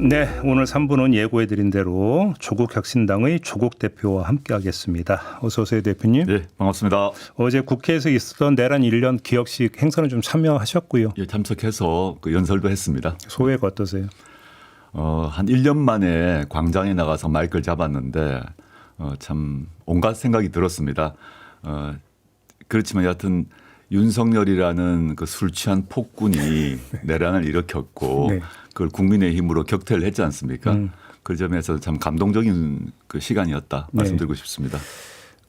네, 오늘 3부는 예고해드린 대로 조국혁신당의 조국 대표와 함께하겠습니다. 어서 오세요, 대표님. 네, 반갑습니다. 어제 국회에서 있었던 내란 1년 기억식 행사는 좀 참여하셨고요. 예, 참석해서 그 연설도 했습니다. 소회가 어떠세요? 한 1년 만에 광장에 나가서 마이크를 잡았는데 참 온갖 생각이 들었습니다. 그렇지만 여하튼 윤석열이라는 그 술 취한 폭군이 내란을 일으켰고 네. 그걸 국민의힘으로 격퇴를 했지 않습니까? 그 점에서 참 감동적인 그 시간이었다 말씀드리고 싶습니다.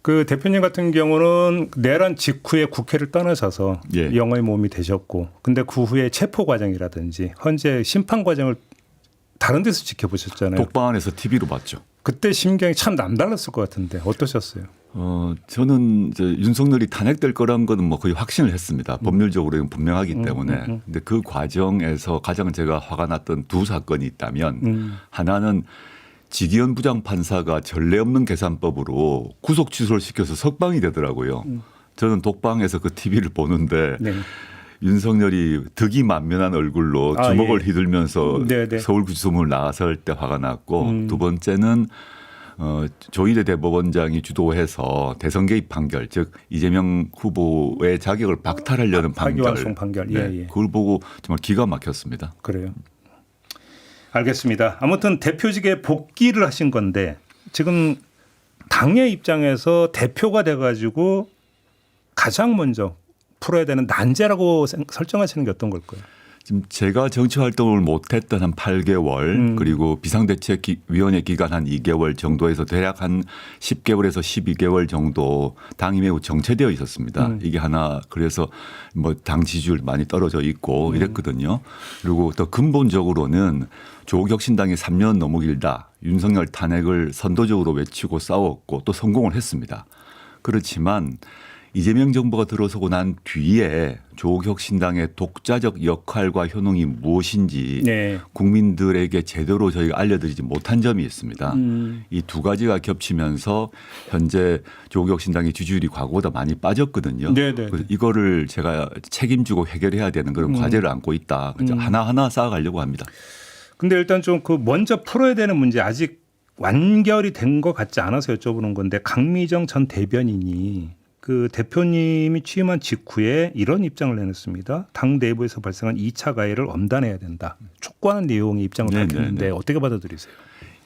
그 대표님 같은 경우는 내란 직후에 국회를 떠나셔서 예. 영어의 몸이 되셨고, 근데 그 후에 체포 과정이라든지 현재 심판 과정을 다른 데서 지켜보셨잖아요. 독방 안에서 TV로 봤죠. 그때 심경이 참 남달랐을 것 같은데 어떠셨어요? 저는 이제 윤석열이 탄핵될 거라는 거는 뭐 거의 확신을 했습니다. 법률적으로 분명하기 때문에. 근데 그 과정에서 가장 제가 화가 났던 두 사건이 있다면 하나는 지기현 부장판사가 전례 없는 계산법으로 구속 취소를 시켜서 석방이 되더라고요. 저는 독방에서 그 TV를 보는데 네. 윤석열이 득이 만면한 얼굴로 주먹을 예. 휘둘면서 네네. 서울구치소문을 나설 때 화가 났고 두 번째는 조희대 대법원장이 주도해서 대선 개입 판결, 즉 이재명 후보의 자격을 박탈하려는 판결. 파기환송 판결. 네, 예. 그걸 보고 정말 기가 막혔습니다. 그래요. 알겠습니다. 아무튼 대표직에 복귀를 하신 건데 지금 당의 입장에서 대표가 돼가지고 가장 먼저 풀어야 되는 난제라고 설정하시는 게 어떤 걸까요? 지금 제가 정치 활동을 못했던 한 8개월 그리고 비상대책위원회 기간 한 2개월 정도에서 대략 한 10개월에서 12개월 정도 당이 매우 정체되어 있었습니다. 이게 하나 그래서 뭐 당 지지율 많이 떨어져 있고 이랬거든요. 그리고 더 근본적으로는 조국혁신당이 3년 너무 길다. 윤석열 탄핵을 선도적으로 외치고 싸웠고 또 성공을 했습니다. 그렇지만 이재명 정부가 들어서고 난 뒤에 조국혁신당의 독자적 역할과 효능이 무엇인지 네. 국민들에게 제대로 저희가 알려드리지 못한 점이 있습니다. 이 두 가지가 겹치면서 현재 조국혁신당의 지지율이 과거보다 많이 빠졌거든요. 네네. 그래서 이거를 제가 책임지고 해결해야 되는 그런 과제를 안고 있다. 그래서 하나하나 쌓아가려고 합니다. 근데 일단 좀 그 먼저 풀어야 되는 문제 아직 완결이 된 것 같지 않아서 여쭤보는 건데 강미정 전 대변인이 그 대표님이 취임한 직후에 이런 입장을 내놨습니다. 당 내부에서 발생한 2차 가해를 엄단해야 된다. 촉구하는 내용의 입장을 밝혔는데 어떻게 받아들이세요?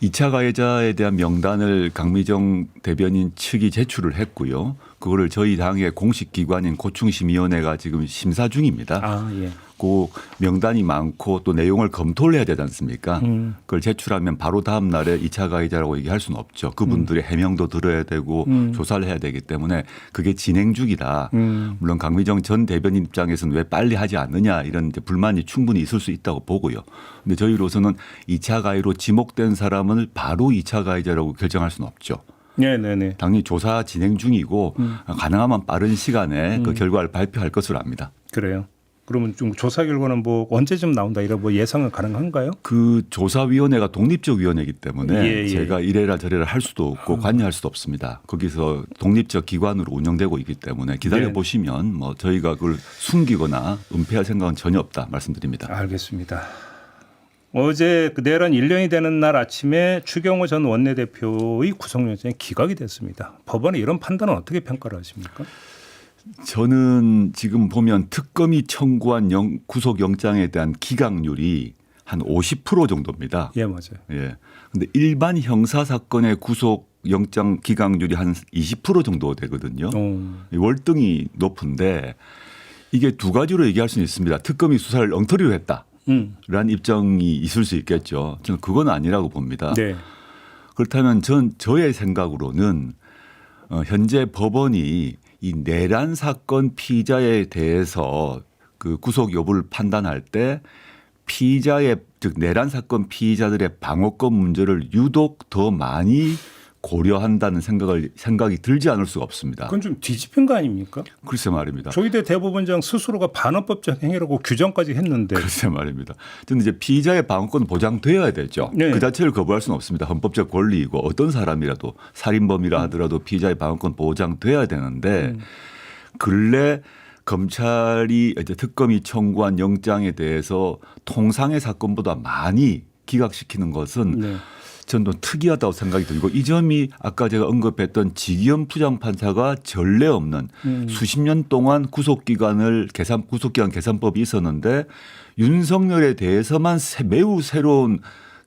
2차 가해자에 대한 명단을 강미정 대변인 측이 제출을 했고요. 그거를 저희 당의 공식 기관인 고충심위원회가 지금 심사 중입니다. 아, 예. 그 명단이 많고 또 내용을 검토를 해야 되지 않습니까? 그걸 제출하면 바로 다음 날에 2차 가해자라고 얘기할 수는 없죠. 그분들의 해명도 들어야 되고 조사를 해야 되기 때문에 그게 진행 중이다. 물론 강미정 전 대변인 입장에서는 왜 빨리 하지 않느냐 이런 이제 불만이 충분히 있을 수 있다고 보고요. 근데 저희로서는 2차 가해로 지목된 사람을 바로 2차 가해자라고 결정할 수는 없죠. 네네네. 당연히 조사 진행 중이고 가능하면 빠른 시간에 그 결과를 발표할 것으로 압니다. 그래요. 그러면 좀 조사 결과는 뭐 언제쯤 나온다 이런 뭐 예상은 가능한가요? 그 조사위원회가 독립적 위원회이기 때문에 예. 제가 이래라 저래라 할 수도 없고 관여할 수도 없습니다. 거기서 독립적 기관으로 운영되고 있기 때문에 기다려 보시면 뭐 저희가 그걸 숨기거나 은폐할 생각은 전혀 없다 말씀드립니다. 알겠습니다. 어제 그 내란 1년이 되는 날 아침에 추경호 전 원내대표의 구속영장이 기각이 됐습니다. 법원의 이런 판단은 어떻게 평가를 하십니까? 저는 지금 보면 특검이 청구한 구속영장에 대한 기각률이 한 50% 정도입니다. 예, 맞아요. 예. 근데 일반 형사 사건의 구속영장 기각률이 한 20% 정도 되거든요. 월등히 높은데 이게 두 가지로 얘기할 수는 있습니다. 특검이 수사를 엉터리로 했다. 라는 입장이 있을 수 있겠죠. 저는 그건 아니라고 봅니다. 네. 그렇다면 저의 생각으로는 현재 법원이 이 내란 사건 피의자에 대해서 그 구속 여부를 판단할 때 피의자의 즉 내란 사건 피의자들의 방어권 문제를 유독 더 많이 고려한다는 생각이 들지 않을 수가 없습니다. 그건 좀 뒤집힌 거 아닙니까? 글쎄 말입니다. 조희대 대법원장 스스로가 반헌법적 행위라고 규정까지 했는데. 글쎄 말입니다. 저는 이제 피의자의 방어권은 보장되어야 되죠. 네. 그 자체를 거부할 수는 없습니다. 헌법적 권리이고 어떤 사람이라도 살인범이라 하더라도 피의자의 방어권 보장돼야 되는데 근래 검찰이 이제 특검이 청구한 영장에 대해서 통상의 사건보다 많이 기각시키는 것은 네. 저는 좀 특이하다고 생각이 들고 이 점이 아까 제가 언급했던 지기현 부장판사가 전례 없는 수십 년 동안 구속기간 계산법이 있었는데 윤석열에 대해서만 매우 새로운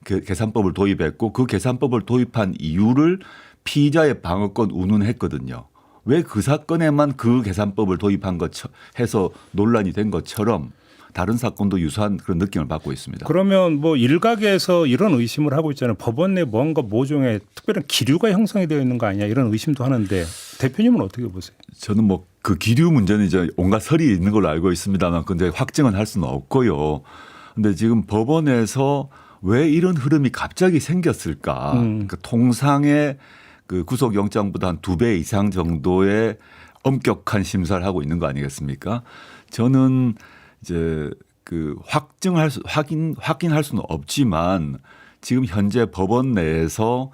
계산법을 도입했고 그 계산법을 도입한 이유를 피의자의 방어권 운운했거든요. 왜 그 사건에만 그 계산법을 도입한 것 해서 논란이 된 것처럼 다른 사건도 유사한 그런 느낌을 받고 있습니다. 그러면 뭐 일각에서 이런 의심을 하고 있잖아요. 법원 내 뭔가 모종의 특별한 기류가 형성이 되어 있는 거 아니냐 이런 의심도 하는데 대표님은 어떻게 보세요? 저는 뭐 그 기류 문제는 이제 온갖 설이 있는 걸로 알고 있습니다만 근데 확증은 할 수는 없고요. 근데 지금 법원에서 왜 이런 흐름이 갑자기 생겼을까? 그러니까 통상의 그 구속영장보다 한 2배 이상 정도의 엄격한 심사를 하고 있는 거 아니겠습니까? 저는 이제 그 확인할 수는 없지만 지금 현재 법원 내에서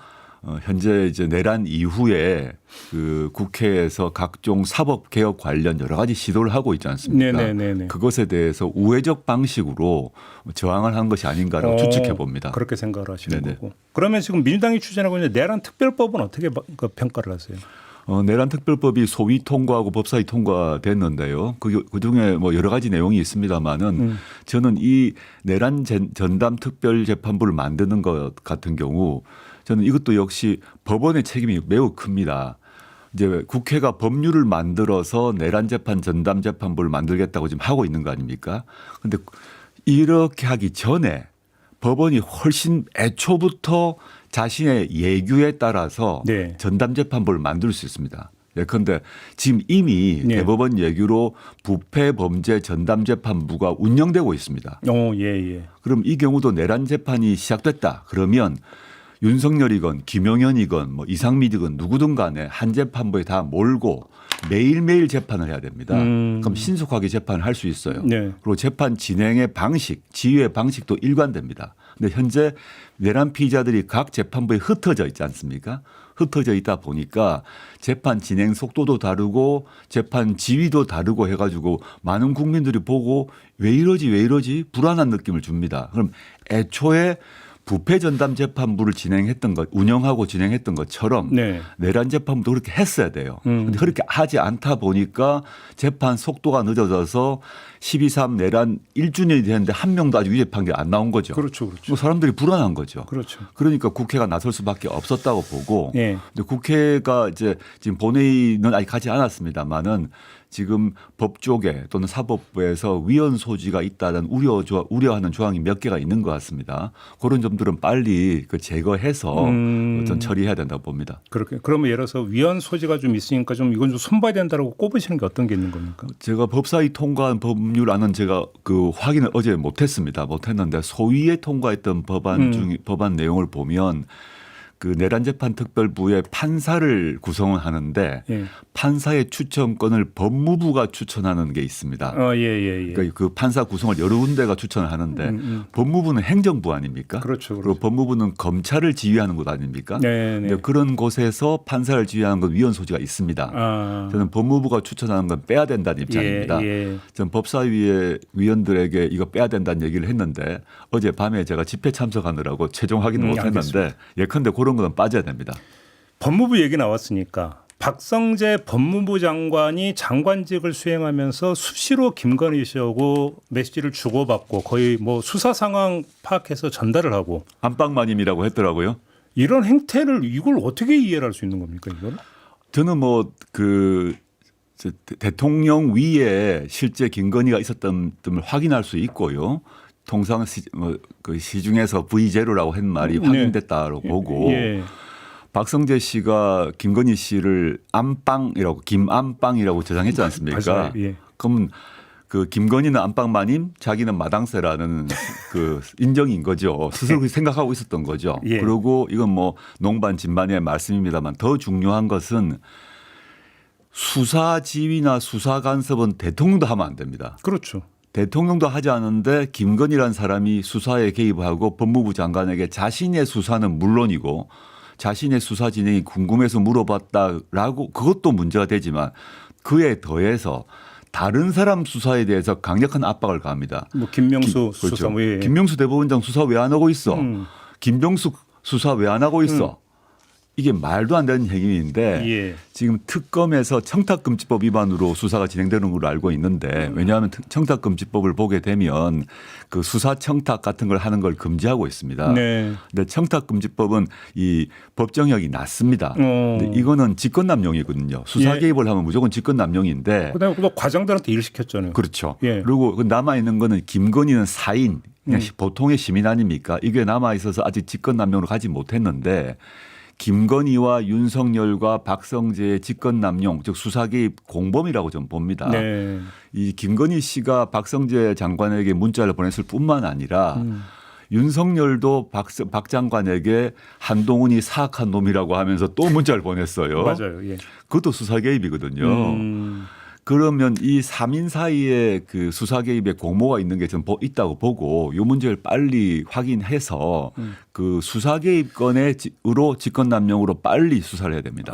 현재 이제 내란 이후에 그 국회에서 각종 사법 개혁 관련 여러 가지 시도를 하고 있지 않습니까? 네네네. 그것에 대해서 우회적 방식으로 저항을 한 것이 아닌가라고 추측해 봅니다. 그렇게 생각을 하시는 네네. 거고. 그러면 지금 민주당이 추진하고 있는 내란 특별법은 어떻게 평가를 하세요? 내란 특별법이 소위 통과하고 법사위 통과됐는데요. 그 중에 뭐 여러 가지 내용이 있습니다만은 저는 이 내란 전담 특별재판부를 만드는 것 같은 경우 저는 이것도 역시 법원의 책임이 매우 큽니다. 이제 국회가 법률을 만들어서 내란 재판 전담 재판부를 만들겠다고 지금 하고 있는 거 아닙니까? 그런데 이렇게 하기 전에 법원이 훨씬 애초부터 자신의 예규에 따라서 네. 전담 재판부를 만들 수 있습니다. 예컨대 지금 이미 네. 대법원 예규로 부패 범죄 전담 재판부가 운영되고 있습니다. 예. 그럼 이 경우도 내란 재판이 시작됐다. 그러면 윤석열이건 김용현이건 뭐 이상민이건 누구든 간에 한 재판부에 다 몰고 매일매일 재판을 해야 됩니다. 그럼 신속하게 재판을 할 수 있어요. 네. 그리고 재판 진행의 방식, 지휘의 방식도 일관됩니다. 근데 현재 내란 피의자들이 각 재판부에 흩어져 있지 않습니까? 흩어져 있다 보니까 재판 진행 속도도 다르고 재판 지휘도 다르고 해가지고 많은 국민들이 보고 왜 이러지 불안한 느낌을 줍니다. 그럼 애초에 부패 전담 재판부를 운영하고 진행했던 것처럼 네. 내란 재판부도 그렇게 했어야 돼요. 그런데 그렇게 하지 않다 보니까 재판 속도가 늦어져서 12.3 내란 1주년이 됐는데 한 명도 아직 유죄 판결 안 나온 거죠. 그렇죠. 뭐 사람들이 불안한 거죠. 그렇죠. 그러니까 국회가 나설 수밖에 없었다고 보고 예. 근데 국회가 이제 지금 본회의는 아직 가지 않았습니다만은 지금 법 쪽에 또는 사법부에서 위헌 소지가 있다는 우려하는 조항이 몇 개가 있는 것 같습니다. 그런 점들은 빨리 제거해서 좀 처리해야 된다고 봅니다. 그렇게 그러면 예를 들어서 위헌 소지가 좀 있으니까 좀 이건 좀 손봐야 된다라고 꼽으시는 게 어떤 게 있는 겁니까? 제가 법사위 통과한 법률안은 제가 그 확인을 어제 못했는데 소위에 통과했던 법안 내용을 보면 그 내란 재판 특별부의 판사를 구성을 하는데 예. 판사의 추천권을 법무부가 추천하는 게 있습니다. 예. 그러니까 그 판사 구성을 여러 군데가 추천을 하는데 법무부는 행정부 아닙니까? 그렇죠. 그리고 법무부는 검찰을 지휘하는 곳 아닙니까? 네. 근데 그런 곳에서 판사를 지휘하는 건 위헌 소지가 있습니다. 저는 법무부가 추천하는 건 빼야 된다는 입장입니다. 예. 전 법사위의 위원들에게 이거 빼야 된다는 얘기를 했는데 어제 밤에 제가 집회 참석하느라고 최종 확인을 못했는데 예컨대 그런 건 빠져야 됩니다. 법무부 얘기 나왔으니까 박성재 법무부 장관이 장관직을 수행하면서 수시로 김건희 씨하고 메시지를 주고받고 거의 뭐 수사 상황 파악해서 전달을 하고 안방마님이라고 했더라고요. 이런 행태를 이걸 어떻게 이해할 수 있는 겁니까 이걸? 저는 뭐 대통령 위에 실제 김건희가 있었던 걸 확인할 수 있고요. 통상 그 시중에서 V0라고 한 말이 확인됐다고 보고 박성재 씨가 김건희 씨를 김안방이라고 저장했지 않습니까? 맞아요. 예. 그럼 그 김건희는 안방마님, 자기는 마당새라는 그 인정인 거죠. 스스로 생각하고 있었던 거죠. 예. 그리고 이건 뭐 농반 진반의 말씀입니다만 더 중요한 것은 수사 지휘나 수사 간섭은 대통령도 하면 안 됩니다. 그렇죠. 대통령도 하지 않은데 김건희라는 사람이 수사에 개입하고 법무부 장관에게 자신의 수사는 물론이고 자신의 수사 진행이 궁금해서 물어봤다라고 그것도 문제가 되지만 그에 더해서 다른 사람 수사에 대해서 강력한 압박을 가합니다. 뭐 김명수 그렇죠. 수사 뭐 예. 김명수 대법원장 수사 왜 안 하고 있어? 김병숙 수사 왜 안 하고 있어? 이게 말도 안 되는 행위인데 예. 지금 특검에서 청탁금지법 위반으로 수사가 진행되는 걸로 알고 있는데 왜냐하면 청탁금지법을 보게 되면 그 수사 청탁 같은 걸 하는 걸 금지하고 있습니다. 네. 근데 청탁금지법은 이 법정형이 낮습니다. 근데 이거는 직권남용이거든요. 수사 예. 개입을 하면 무조건 직권남용인데 그다음에 또 과장들한테 일 시켰잖아요. 그렇죠. 예. 그리고 남아 있는 거는 김건희는 사인, 그냥 보통의 시민 아닙니까? 이게 남아 있어서 아직 직권남용으로 가지 못했는데 김건희와 윤석열과 박성재의 직권남용, 즉 수사 개입 공범이라고 좀 봅니다. 네. 이 김건희 씨가 박성재 장관에게 문자를 보냈을 뿐만 아니라 윤석열도 박 장관에게 한동훈이 사악한 놈이라고 하면서 또 문자를 보냈어요. 맞아요. 예. 그것도 수사 개입이거든요. 그러면 이 3인 사이에 그 수사 개입에 공모가 있는 게 좀 있다고 보고 이 문제를 빨리 확인해서 그 수사 개입 건으로 직권남용으로 빨리 수사를 해야 됩니다.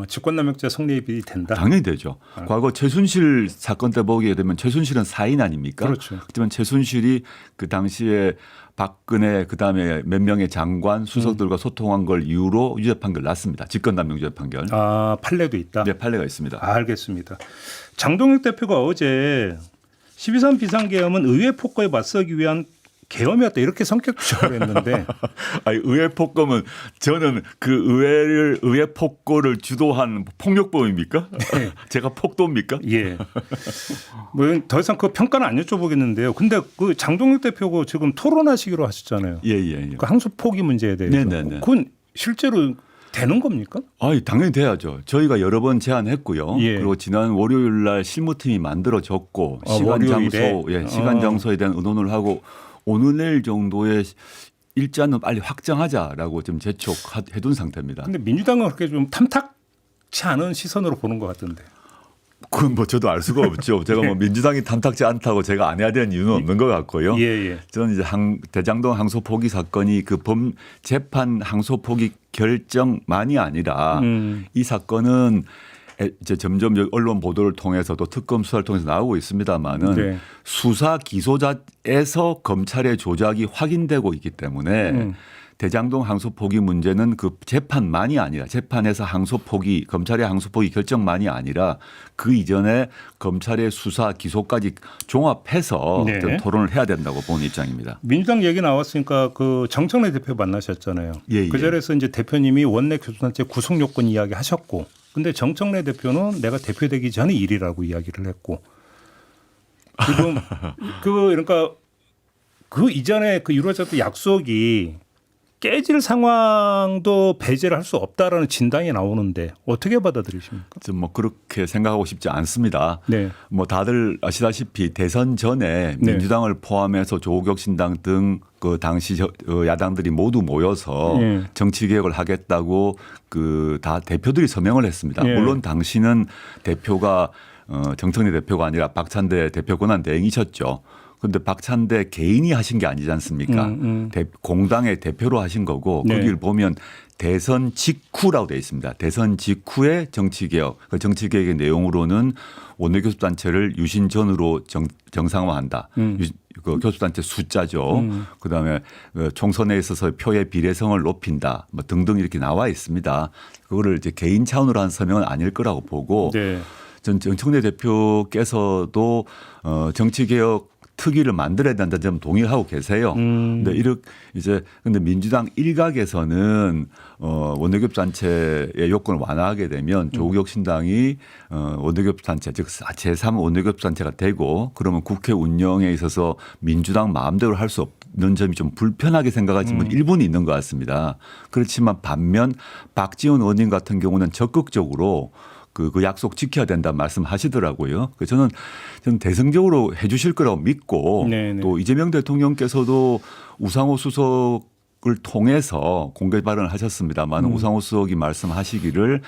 직권남용죄 성립이 된다. 당연히 되죠. 과거 최순실 사건 때 보게 되면 최순실은 사인 아닙니까? 그렇죠. 하지만 최순실이 그 당시에 박근혜 그다음에 몇 명의 장관 수석들과 소통한 걸 이유로 유죄 판결 났습니다. 직권남용 유죄 판결. 판례도 있다. 네, 판례가 있습니다. 알겠습니다. 장동혁 대표가 어제 12.3 비상계엄은 의회 폭거에 맞서기 위한 계엄이었다 이렇게 성격 추적을 했는데 아니, 의회 폭거면 저는 그 의회 폭거를 주도한 폭력범입니까? 네. 제가 폭도입니까? 예. 뭐 더 이상 그 평가는 안 여쭤보겠는데요. 근데 그 장동혁 대표가 지금 토론하시기로 하셨잖아요. 예. 그 항소 포기 문제에 대해서. 네네네. 그건 실제로 되는 겁니까? 아니, 당연히 돼야죠. 저희가 여러 번 제안했고요. 예. 그리고 지난 월요일 날 실무팀이 만들어졌고 시간 월요일에? 장소, 시간 장소에 대한 의논을 하고 오늘 내일 정도의 일자는 빨리 확정하자라고 좀 재촉해둔 상태입니다. 근데 민주당은 그렇게 좀 탐탁치 않은 시선으로 보는 것 같던데. 그건 뭐 저도 알 수가 없죠. 제가 뭐 민주당이 탐탁지 않다고 제가 안 해야 되는 이유는 없는 것 같고요. 예. 저는 이제 대장동 항소 포기 사건이 그 재판 항소 포기 결정만이 아니라 이 사건은 이제 점점 언론 보도를 통해서도 특검 수사를 통해서 나오고 있습니다만은 네. 수사 기소자에서 검찰의 조작이 확인되고 있기 때문에 대장동 항소 포기 문제는 그 재판만이 아니라 재판에서 항소 포기 검찰의 항소 포기 결정만이 아니라 그 이전에 검찰의 수사 기소까지 종합해서 네. 좀 토론을 해야 된다고 보는 입장입니다. 민주당 얘기 나왔으니까 그 정청래 대표 만나셨잖아요. 예. 그 자리에서 이제 대표님이 원내 교섭단체 구속 요건 이야기 하셨고, 근데 정청래 대표는 내가 대표되기 전의 일이라고 이야기를 했고, 지금 그러니까 그 이전에 그 이루어졌던 약속이 깨질 상황도 배제를 할 수 없다라는 진단이 나오는데 어떻게 받아들이십니까? 좀 뭐 그렇게 생각하고 싶지 않습니다. 네. 뭐 다들 아시다시피 대선 전에 민주당을 포함해서 조국혁신당 등 그 당시 야당들이 모두 모여서 정치 개혁을 하겠다고 그 다 대표들이 서명을 했습니다. 물론 당시는 대표가 정청래 대표가 아니라 박찬대 대표 권한 대행이셨죠. 그런데 박찬대 개인이 하신 게 아니지 않습니까? 공당의 대표로 하신 거고 거기를 보면 대선 직후라고 되어 있습니다. 대선 직후에 정치개혁. 그 정치개혁의 내용으로는 원내교섭단체를 유신전으로 정상화한다. 그 교섭단체 숫자죠. 그다음에 총선에 있어서 표의 비례성을 높인다. 뭐 등등 이렇게 나와 있습니다. 그거를 이제 개인 차원으로 한 서명은 아닐 거라고 보고 전 정청래 대표께서도 정치개혁 특위를 만들어야 된다 점 동의를 하고 계세요. 근데 근데 민주당 일각에서는 원내교섭단체의 요건을 완화하게 되면 조국혁신당이 원내교섭단체 즉 제3 원내교섭단체가 되고 그러면 국회 운영에 있어서 민주당 마음대로 할 수 없는 점이 좀 불편하게 생각하시는 분 일부는 있는 것 같습니다. 그렇지만 반면 박지원 의원님 같은 경우는 적극적으로 그 약속 지켜야 된다 말씀하시더라고요. 그래서 저는 대승적으로 해 주실 거라고 믿고 또 이재명 대통령께서도 우상호 수석을 통해서 공개 발언을 하셨습니다만 우상호 수석이 말씀하시기를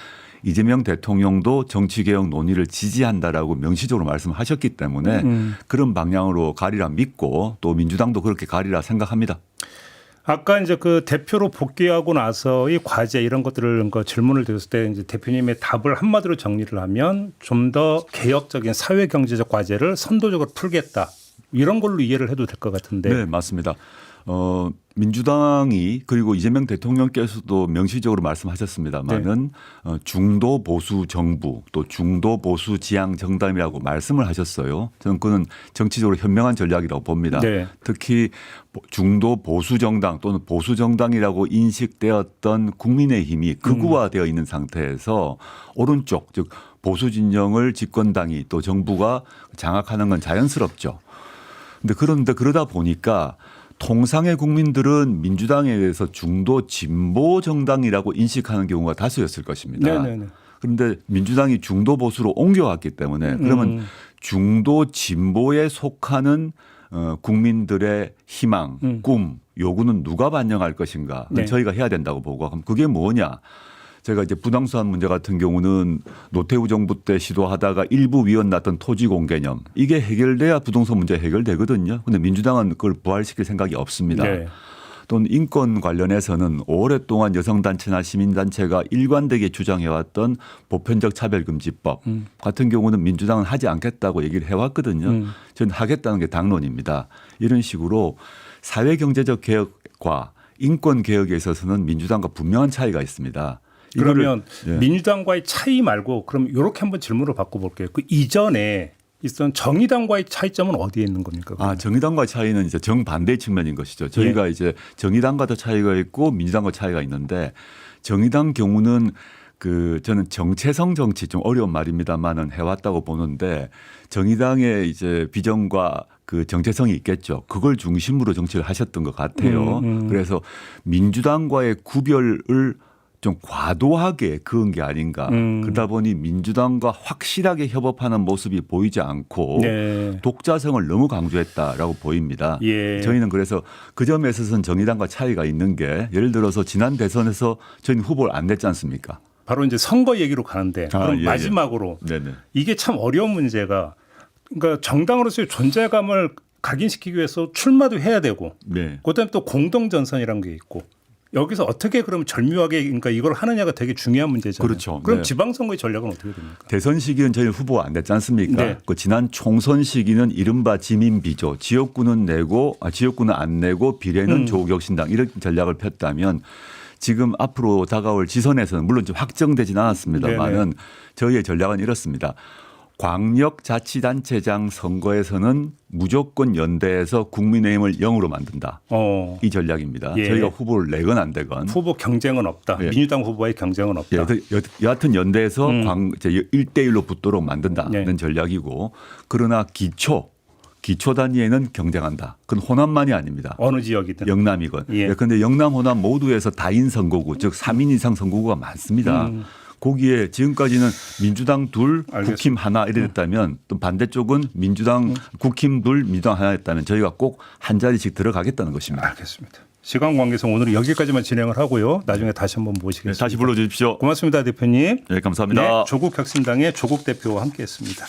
이재명 대통령도 정치개혁 논의를 지지한다라고 명시적으로 말씀하셨기 때문에 그런 방향으로 가리라 믿고 또 민주당도 그렇게 가리라 생각합니다. 아까 이제 그 대표로 복귀하고 나서의 과제 이런 것들을 질문을 드렸을 때 이제 대표님의 답을 한마디로 정리를 하면 좀 더 개혁적인 사회 경제적 과제를 선도적으로 풀겠다. 이런 걸로 이해를 해도 될 것 같은데. 네, 맞습니다. 민주당이 그리고 이재명 대통령께서도 명시적으로 말씀하셨습니다만은 중도 보수 정부 또 중도 보수 지향 정당이라고 말씀을 하셨어요. 저는 그건 정치적으로 현명한 전략이라고 봅니다. 네. 특히 중도 보수 정당 또는 보수 정당이라고 인식되었던 국민의힘이 극우화되어 있는 상태에서 오른쪽 즉 보수 진영을 집권당이 또 정부가 장악하는 건 자연스럽죠. 그런데 그러다 보니까 통상의 국민들은 민주당에 대해서 중도 진보 정당이라고 인식하는 경우가 다수였을 것입니다. 네네네. 그런데 민주당이 중도 보수로 옮겨왔기 때문에 그러면 중도 진보에 속하는 국민들의 희망, 꿈, 요구는 누가 반영할 것인가? 네. 저희가 해야 된다고 보고 그럼 그게 뭐냐? 제가 이제 부동산 문제 같은 경우는 노태우 정부 때 시도하다가 일부 위헌 났던 토지 공개념 이게 해결돼야 부동산 문제 해결되거든요. 그런데 민주당은 그걸 부활시킬 생각이 없습니다. 네. 또는 인권 관련해서는 오랫동안 여성단체나 시민단체가 일관되게 주장해왔던 보편적 차별금지법 같은 경우는 민주당은 하지 않겠다고 얘기를 해왔거든요. 저는 하겠다는 게 당론입니다. 이런 식으로 사회경제적 개혁과 인권 개혁에 있어서는 민주당과 분명한 차이가 있습니다. 그러면 예. 민주당과의 차이 말고 그럼 이렇게 한번 질문을 바꿔볼게요. 그 이전에 있던 정의당과의 차이점은 어디에 있는 겁니까? 정의당과의 차이는 이제 정반대 측면인 것이죠. 저희가 이제 정의당과도 차이가 있고 민주당과 차이가 있는데 정의당 경우는 저는 정체성 정치 좀 어려운 말입니다만은 해왔다고 보는데 정의당의 이제 비전과 그 정체성이 있겠죠. 그걸 중심으로 정치를 하셨던 것 같아요. 그래서 민주당과의 구별을 좀 과도하게 그은 게 아닌가. 그러다 보니 민주당과 확실하게 협업하는 모습이 보이지 않고 네. 독자성을 너무 강조했다라고 보입니다. 예. 저희는 그래서 그 점에 있어서는 정의당과 차이가 있는 게 예를 들어서 지난 대선에서 저희는 후보를 안 냈지 않습니까? 바로 이제 선거 얘기로 가는데 그럼 예, 마지막으로 네네. 이게 참 어려운 문제가 그러니까 정당으로서의 존재감을 각인시키기 위해서 출마도 해야 되고 네. 그다음에 또 공동전선이라는 게 있고 여기서 어떻게 그러면 절묘하게 그러니까 이걸 하느냐가 되게 중요한 문제잖아요. 그렇죠. 그럼 네. 지방선거의 전략은 어떻게 됩니까? 대선 시기는 저희 후보 안 냈지 않습니까? 네. 그 지난 총선 시기는 이른바 지민비조, 지역구는 안 내고 비례는 조국혁신당 이런 전략을 폈다면 지금 앞으로 다가올 지선에서는 물론 좀 확정되지는 않았습니다만은 저희의 전략은 이렇습니다. 광역자치단체장 선거에서는 무조건 연대해서 국민의힘을 0으로 만든다. 이 전략입니다. 예. 저희가 후보를 내건 안 되건. 후보 경쟁은 없다. 예. 민주당 후보와의 경쟁은 없다. 여하튼 연대해서 1대1로 붙도록 만든다는 네. 전략이고 그러나 기초 단위에는 경쟁한다. 그건 호남만이 아닙니다. 어느 지역이든. 영남이건. 예. 그런데 영남, 호남 모두에서 다인 선거구 즉 3인 이상 선거구가 많습니다. 거기에 지금까지는 민주당 둘, 알겠습니다. 국힘 하나 이랬다면 또 반대쪽은 민주당 국힘 둘, 민주당 하나 했다면 저희가 꼭 한 자리씩 들어가겠다는 것입니다. 알겠습니다. 시간 관계상 오늘은 여기까지만 진행을 하고요. 나중에 다시 한번 모시겠습니다. 다시 불러주십시오. 고맙습니다, 대표님. 네, 감사합니다. 네, 조국혁신당의 조국 대표와 함께했습니다.